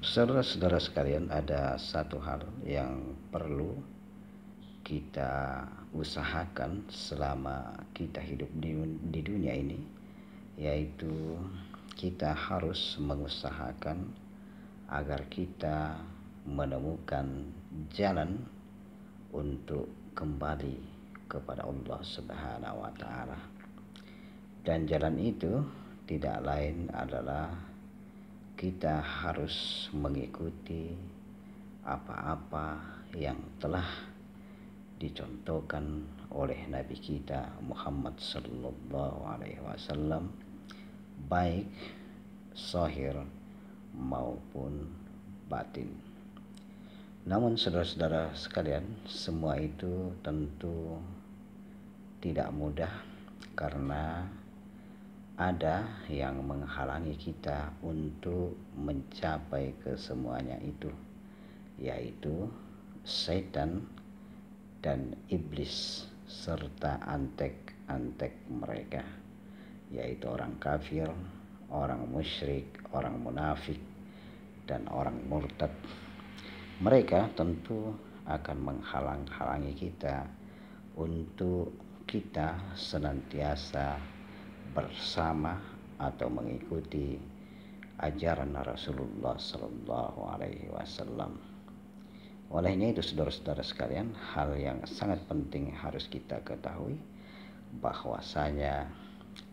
Saudara-saudara sekalian, ada satu hal yang perlu kita usahakan selama kita hidup di dunia ini, yaitu kita harus mengusahakan agar kita menemukan jalan untuk kembali kepada Allah Subhanahu wa Ta'ala. Dan jalan itu tidak lain adalah kita harus mengikuti apa-apa yang telah dicontohkan oleh Nabi kita Muhammad sallallahu alaihi wasallam, baik zahir maupun batin. Namun saudara-saudara sekalian, semua itu tentu tidak mudah karena ada yang menghalangi kita untuk mencapai kesemuanya itu, yaitu setan dan iblis serta antek-antek mereka, yaitu orang kafir, orang musyrik, orang munafik, dan orang murtad. Mereka tentu akan menghalang-halangi kita untuk kita senantiasa bersama atau mengikuti ajaran Rasulullah Sallallahu Alaihi Wasallam. Olehnya itu, saudara-saudara sekalian, hal yang sangat penting harus kita ketahui bahwasanya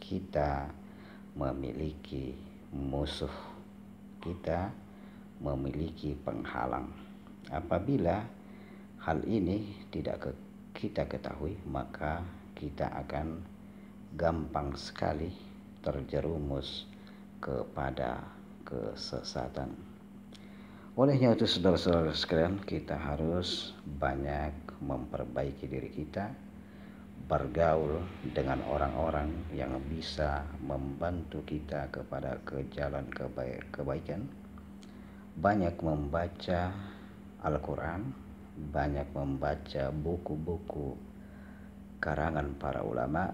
kita memiliki musuh, kita memiliki penghalang. Apabila hal ini tidak kita ketahui, maka kita akan gampang sekali terjerumus kepada kesesatan. Olehnya itu, saudara-saudara sekalian, kita harus banyak memperbaiki diri kita, bergaul dengan orang-orang yang bisa membantu kita kepada jalan kebaikan, banyak membaca Al-Quran, banyak membaca buku-buku karangan para ulama,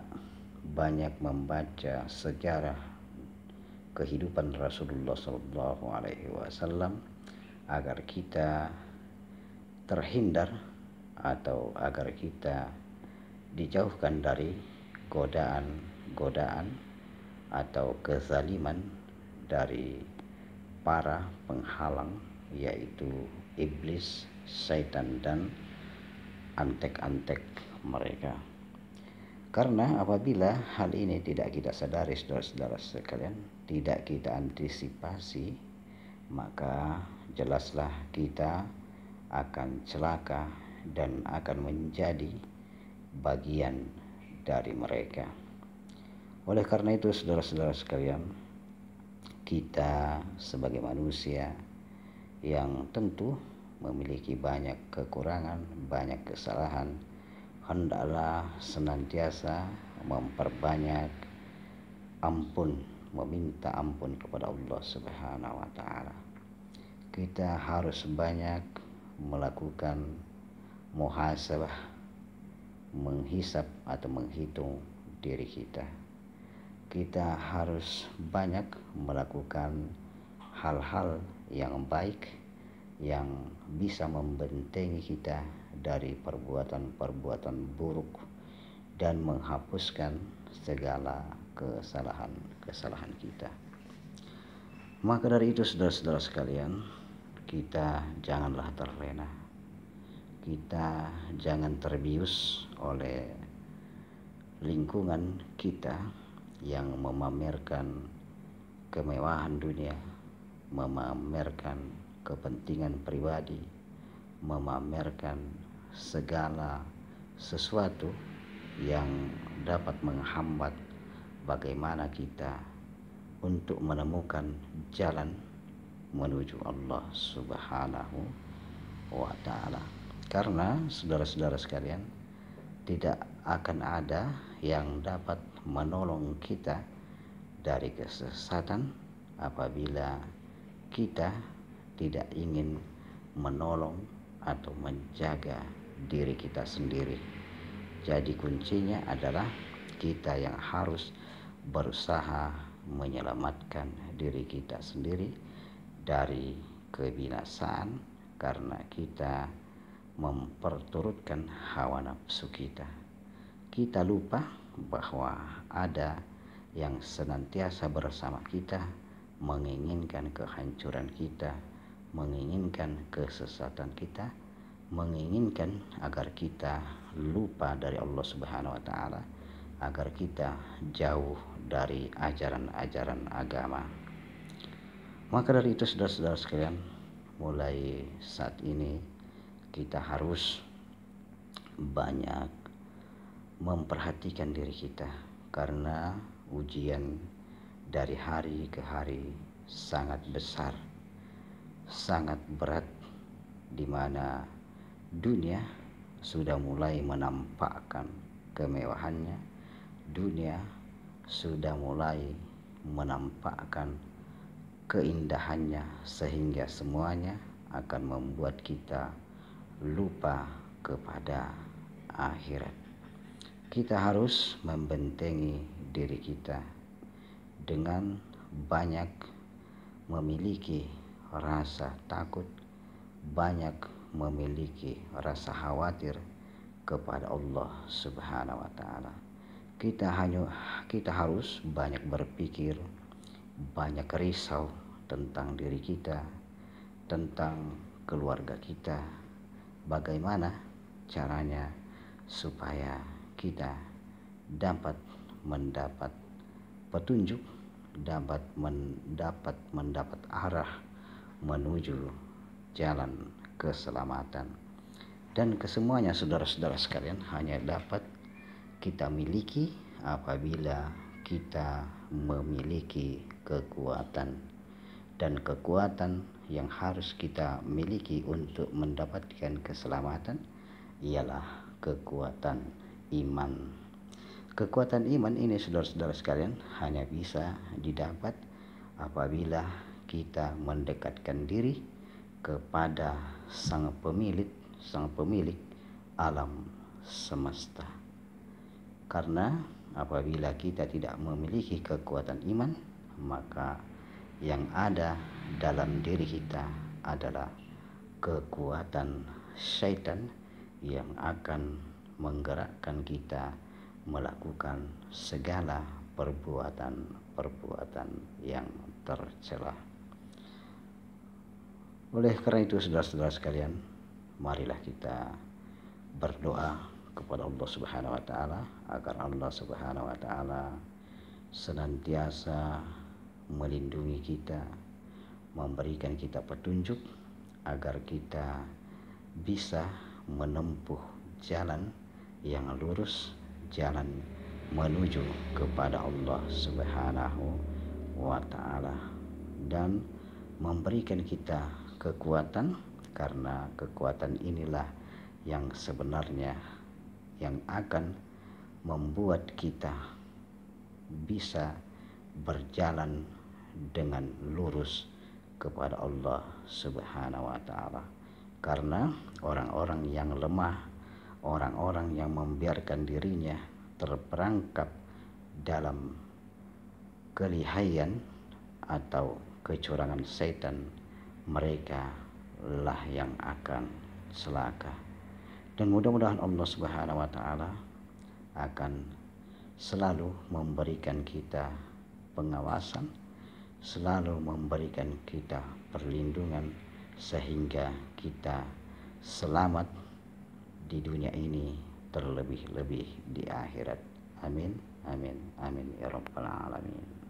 banyak membaca sejarah kehidupan Rasulullah Sallallahu Alaihi Wasallam agar kita terhindar atau agar kita dijauhkan dari godaan-godaan atau kezaliman dari para penghalang, yaitu iblis, syaitan, dan antek-antek mereka. Karena apabila hal ini tidak kita sadari, saudara-saudara sekalian, tidak kita antisipasi, maka jelaslah kita akan celaka dan akan menjadi bagian dari mereka. Oleh karena itu, saudara-saudara sekalian, kita sebagai manusia yang tentu memiliki banyak kekurangan, banyak kesalahan, hendaklah senantiasa memperbanyak ampun, meminta ampun kepada Allah Subhanahu wa Ta'ala. Kita harus banyak melakukan muhasabah, menghisap atau menghitung diri kita. Kita harus banyak melakukan hal-hal yang baik yang bisa membentengi kita dari perbuatan-perbuatan buruk dan menghapuskan segala kesalahan-kesalahan kita. Maka dari itu, saudara-saudara sekalian, kita janganlah terlena, kita jangan terbius oleh lingkungan kita yang memamerkan kemewahan dunia, memamerkan kepentingan pribadi, memamerkan segala sesuatu yang dapat menghambat bagaimana kita untuk menemukan jalan menuju Allah Subhanahu wa Ta'ala. Karena saudara-saudara sekalian, tidak akan ada yang dapat menolong kita dari kesesatan apabila kita tidak ingin menolong atau menjaga diri kita sendiri. Jadi kuncinya adalah kita yang harus berusaha menyelamatkan diri kita sendiri dari kebinasaan karena kita memperturutkan hawa nafsu kita. Kita lupa bahwa ada yang senantiasa bersama kita, menginginkan kehancuran kita, menginginkan kesesatan kita, menginginkan agar kita lupa dari Allah Subhanahu wa taala, agar kita jauh dari ajaran-ajaran agama. Maka dari itu saudara-saudara sekalian, mulai saat ini kita harus banyak memperhatikan diri kita, karena ujian dari hari ke hari sangat besar, sangat berat, di mana dunia sudah mulai menampakkan kemewahannya, dunia sudah mulai menampakkan keindahannya, sehingga semuanya akan membuat kita lupa kepada akhirat. Kita harus membentengi diri kita dengan banyak memiliki rasa takut, banyak memiliki rasa khawatir kepada Allah Subhanahu wa taala. Kita harus banyak berpikir, banyak risau tentang diri kita, tentang keluarga kita. Bagaimana caranya supaya kita dapat mendapat petunjuk, dapat mendapat arah menuju jalan keselamatan. Dan kesemuanya saudara-saudara sekalian hanya dapat kita miliki apabila kita memiliki kekuatan. Dan kekuatan yang harus kita miliki untuk mendapatkan keselamatan ialah kekuatan iman. Kekuatan iman ini saudara-saudara sekalian hanya bisa didapat apabila kita mendekatkan diri kepada sang pemilik alam semesta. Karena apabila kita tidak memiliki kekuatan iman, maka yang ada dalam diri kita adalah kekuatan syaitan yang akan menggerakkan kita melakukan segala perbuatan yang tercela. Oleh karena itu saudara-saudara sekalian, marilah kita berdoa kepada Allah Subhanahu wa taala agar Allah Subhanahu wa taala senantiasa melindungi kita, memberikan kita petunjuk agar kita bisa menempuh jalan yang lurus, jalan menuju kepada Allah Subhanahu wa taala, dan memberikan kita kekuatan, karena kekuatan inilah yang sebenarnya yang akan membuat kita bisa berjalan dengan lurus kepada Allah Subhanahu wa taala. Karena orang-orang yang lemah, orang-orang yang membiarkan dirinya terperangkap dalam kelihayan atau kecurangan setan, mereka lah yang akan celaka. Dan mudah-mudahan Allah Subhanahu wa taala akan selalu memberikan kita pengawasan, selalu memberikan kita perlindungan, sehingga kita selamat di dunia ini, terlebih-lebih di akhirat. Amin, amin, amin ya rabbal alamin.